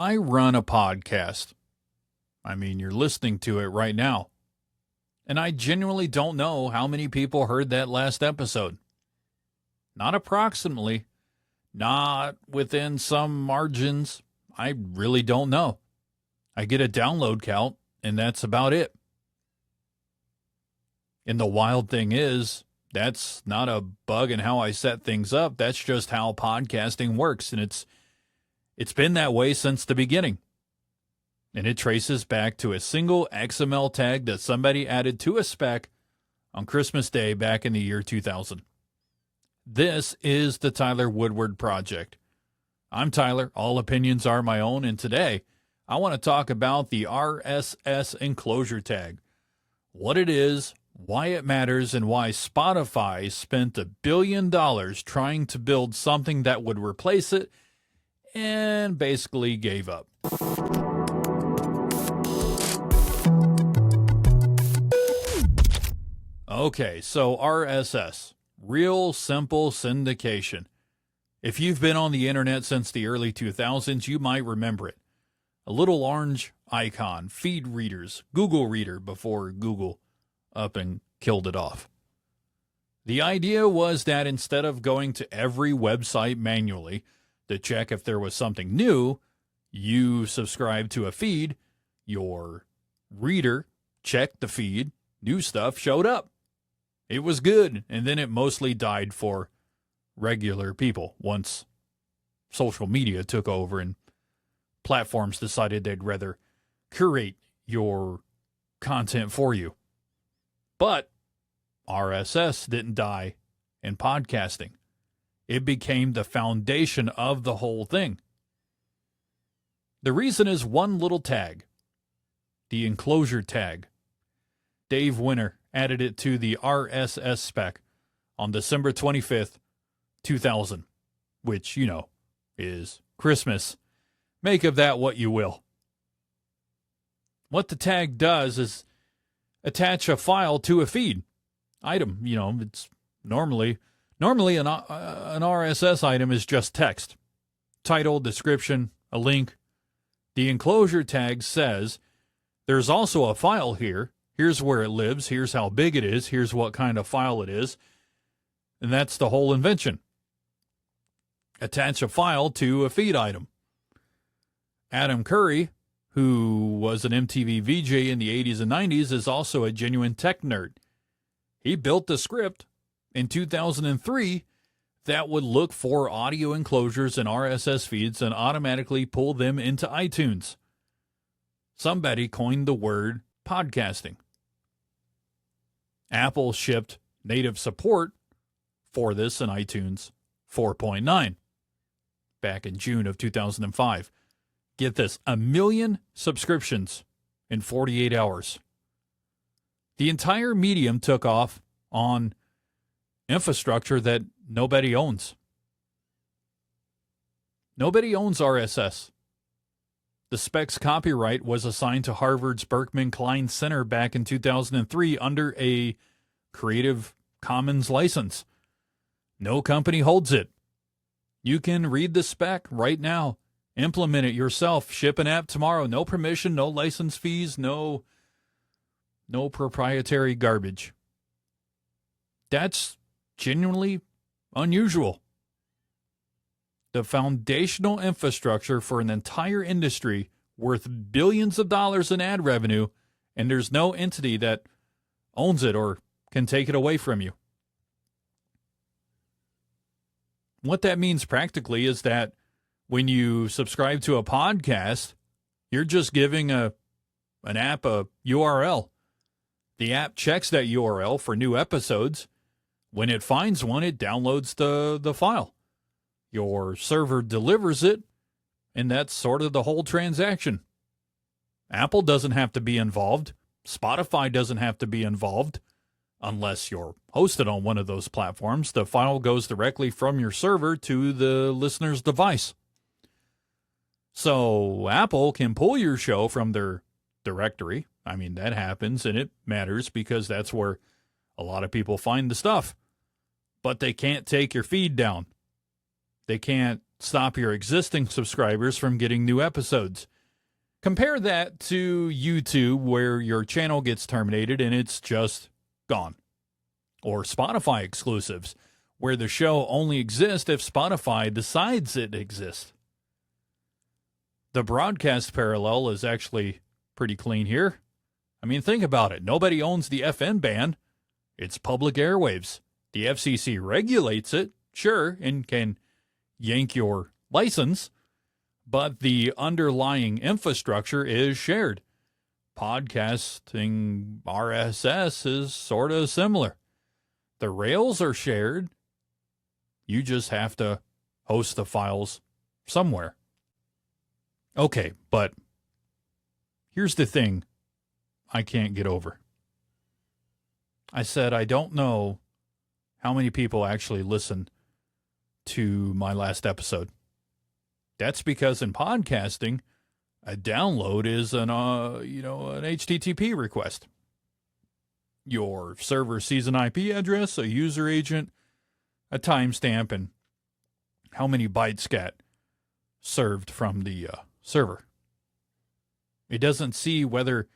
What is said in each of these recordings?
I run a podcast. I mean, you're listening to it right now. And I genuinely don't know how many people heard that last episode. Not approximately, not within some margins. I really don't know. I get a download count, and that's about it. And the wild thing is, that's not a bug in how I set things up. That's just how podcasting works, and it's been that way since the beginning. And it traces back to a single XML tag that somebody added to a spec on Christmas Day back in the year 2000. This is the Tyler Woodward Project. I'm Tyler. All opinions are my own, and today I want to talk about the RSS Enclosure tag, what it is, why it matters, and why Spotify spent $1 billion trying to build something that would replace it and basically gave up. Okay, so RSS, real simple syndication. If you've been on the internet since the early 2000s, you might remember it. A little orange icon, feed readers, Google Reader before Google up and killed it off. The idea was that instead of going to every website manually to check if there was something new, you subscribe to a feed, your reader checked the feed, new stuff showed up. It was good, and then it mostly died for regular people once social media took over and platforms decided they'd rather curate your content for you. But RSS didn't die in podcasting. It became the foundation of the whole thing. The reason is one little tag, the enclosure tag. Dave Winner added it to the RSS spec on December 25th, 2000, which, is Christmas. Make of that what you will. What the tag does is attach a file to a feed item. It's normally an RSS item is just text, title, description, a link. The enclosure tag says there's also a file here. Here's where it lives. Here's how big it is. Here's what kind of file it is. And that's the whole invention. Attach a file to a feed item. Adam Curry, who was an MTV VJ in the 80s and 90s, is also a genuine tech nerd. He built the script in 2003 that would look for audio enclosures and RSS feeds and automatically pull them into iTunes. Somebody coined the word podcasting. Apple shipped native support for this in iTunes 4.9 back in June of 2005. Get this, 1 million subscriptions in 48 hours. The entire medium took off on infrastructure that nobody owns. Nobody owns RSS. The spec's copyright was assigned to Harvard's Berkman Klein Center back in 2003 under a Creative Commons license. No company holds it. You can read the spec right now. Implement it yourself. Ship an app tomorrow. No permission, no license fees, no proprietary garbage. That's genuinely unusual. The foundational infrastructure for an entire industry worth billions of dollars in ad revenue, and there's no entity that owns it or can take it away from you. What that means practically is that when you subscribe to a podcast, you're just giving an app a URL. The app checks that URL for new episodes. When it finds one, it downloads the file. Your server delivers it, and that's sort of the whole transaction. Apple doesn't have to be involved. Spotify doesn't have to be involved. Unless you're hosted on one of those platforms, the file goes directly from your server to the listener's device. So Apple can pull your show from their directory. I mean, that happens, and it matters because that's where a lot of people find the stuff. But they can't take your feed down. They can't stop your existing subscribers from getting new episodes. Compare that to YouTube, where your channel gets terminated and it's just gone. Or Spotify exclusives, where the show only exists if Spotify decides it exists. The broadcast parallel is actually pretty clean here. I mean, think about it. Nobody owns the FM band. It's public airwaves. The FCC regulates it, sure, and can yank your license, but the underlying infrastructure is shared. Podcasting RSS is sort of similar. The rails are shared. You just have to host the files somewhere. Okay, but here's the thing I can't get over. I said I don't know how many people actually listen to my last episode. That's because in podcasting, a download is an HTTP request. Your server sees an IP address, a user agent, a timestamp, and how many bytes got served from the server. It doesn't see whether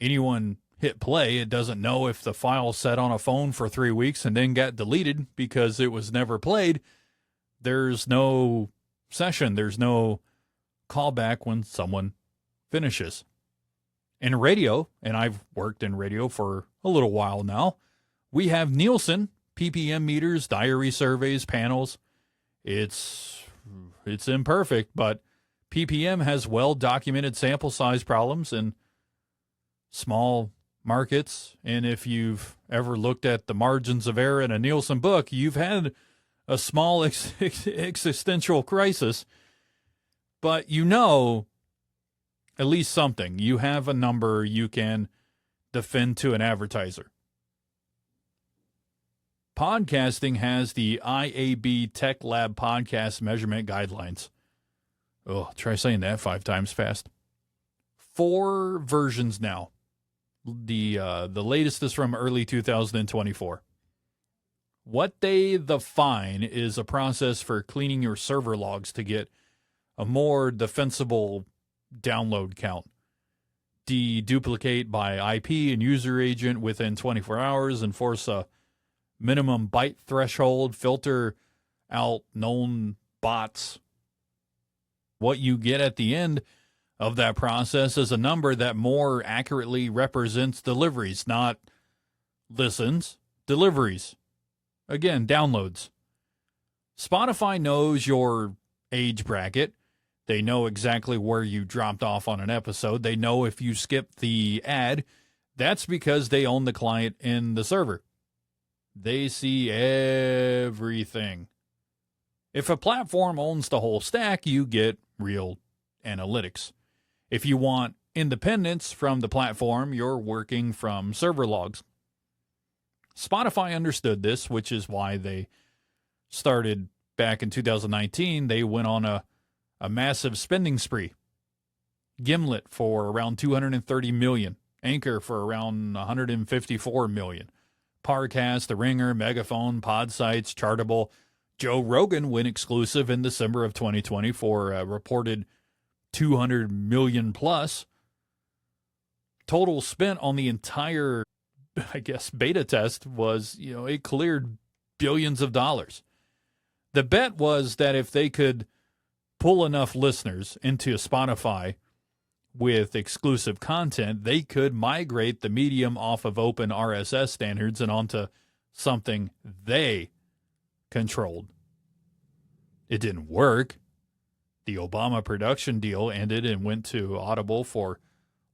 anyone hit play. It doesn't know if the file sat on a phone for 3 weeks and then got deleted because it was never played. There's no session. There's no callback when someone finishes. In radio, and I've worked in radio for a little while now, we have Nielsen, PPM meters, diary surveys, panels. It's imperfect, but PPM has well-documented sample size problems in small markets. And if you've ever looked at the margins of error in a Nielsen book, you've had a small existential crisis. But you know at least something. You have a number you can defend to an advertiser. Podcasting has the IAB Tech Lab Podcast Measurement Guidelines. Oh, try saying that 5 times fast. 4 versions now. The latest is from early 2024. What they define is a process for cleaning your server logs to get a more defensible download count. Deduplicate by IP and user agent within 24 hours, enforce a minimum byte threshold, filter out known bots. What you get at the end of that process is a number that more accurately represents deliveries, not listens, deliveries. Again, downloads. Spotify knows your age bracket. They know exactly where you dropped off on an episode. They know if you skipped the ad. That's because they own the client and the server. They see everything. If a platform owns the whole stack, you get real analytics. If you want independence from the platform, you're working from server logs. Spotify understood this, which is why they started back in 2019. They went on a massive spending spree. Gimlet for around $230 million. Anchor for around $154 million. Parcast, The Ringer, Megaphone, Podsites, Chartable. Joe Rogan went exclusive in December of 2020 for a reported $200 million plus. Total spent on the entire, beta test was, it cleared billions of dollars. The bet was that if they could pull enough listeners into Spotify with exclusive content, they could migrate the medium off of open RSS standards and onto something they controlled. It didn't work. The Obama production deal ended and went to Audible for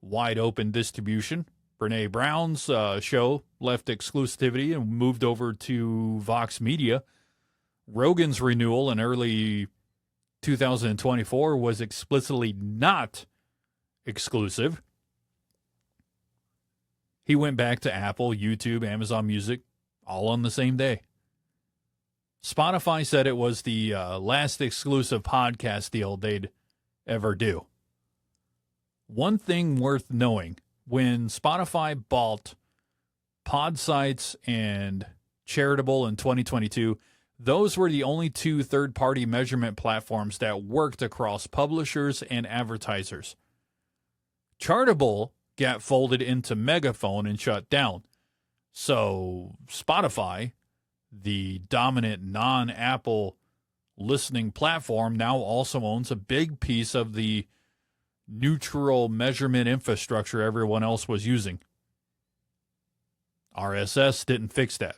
wide open distribution. Brene Brown's show left exclusivity and moved over to Vox Media. Rogan's renewal in early 2024 was explicitly not exclusive. He went back to Apple, YouTube, Amazon Music, all on the same day. Spotify said it was the last exclusive podcast deal they'd ever do. One thing worth knowing, when Spotify bought Podsites and Charitable in 2022, Those were the only two third-party measurement platforms that worked across publishers and advertisers. Chartable got folded into Megaphone and shut down. So Spotify, the dominant non-Apple listening platform, now also owns a big piece of the neutral measurement infrastructure everyone else was using. RSS didn't fix that.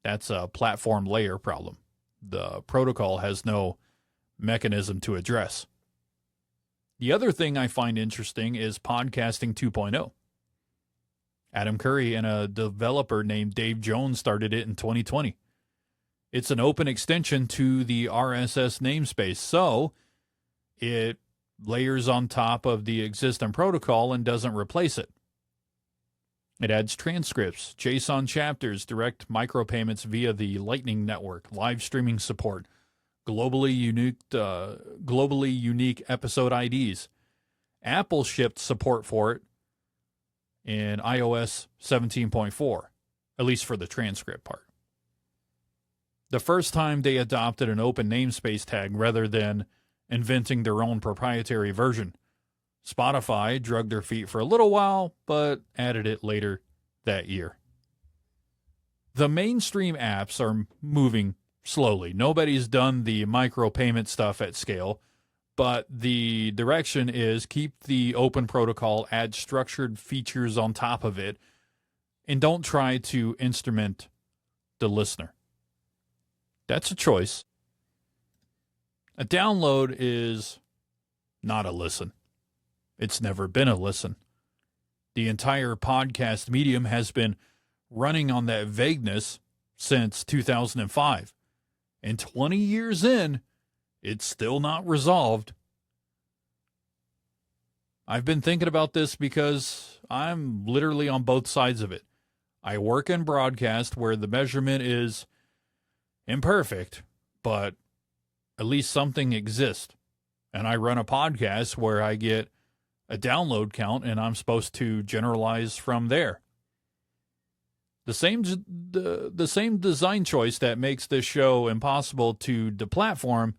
That's a platform layer problem. The protocol has no mechanism to address. The other thing I find interesting is Podcasting 2.0. Adam Curry and a developer named Dave Jones started it in 2020. It's an open extension to the RSS namespace, so it layers on top of the existing protocol and doesn't replace it. It adds transcripts, JSON chapters, direct micropayments via the Lightning Network, live streaming support, globally unique episode IDs. Apple shipped support for it in iOS 17.4, at least for the transcript part. The first time they adopted an open namespace tag rather than inventing their own proprietary version. Spotify dragged their feet for a little while, but added it later that year. The mainstream apps are moving slowly. Nobody's done the micropayment stuff at scale, but the direction is keep the open protocol, add structured features on top of it, and don't try to instrument the listener. That's a choice. A download is not a listen. It's never been a listen. The entire podcast medium has been running on that vagueness since 2005. And 20 years in, it's still not resolved. I've been thinking about this because I'm literally on both sides of it. I work in broadcast where the measurement is imperfect, but at least something exists. And I run a podcast where I get a download count, and I'm supposed to generalize from there. The same design choice that makes this show impossible to deplatform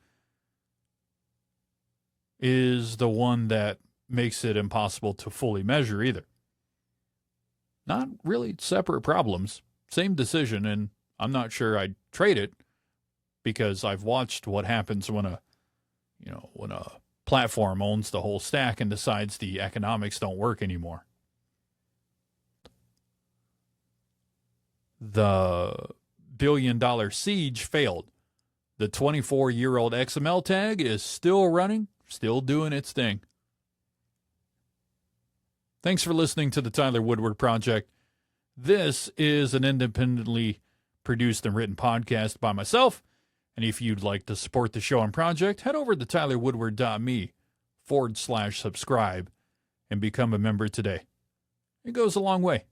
is the one that makes it impossible to fully measure either. Not really separate problems, same decision, and I'm not sure I'd trade it because I've watched what happens when a platform owns the whole stack and decides the economics don't work anymore. The billion-dollar siege failed. The 24-year-old XML tag is still running, still doing its thing. Thanks for listening to the Tyler Woodward Project. This is an independently produced and written podcast by myself. And if you'd like to support the show and project, head over to tylerwoodward.me/subscribe and become a member today. It goes a long way.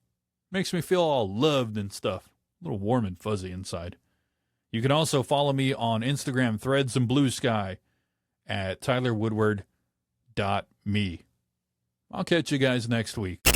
Makes me feel all loved and stuff. A little warm and fuzzy inside. You can also follow me on Instagram, Threads, and Blue Sky at tylerwoodward.me. I'll catch you guys next week.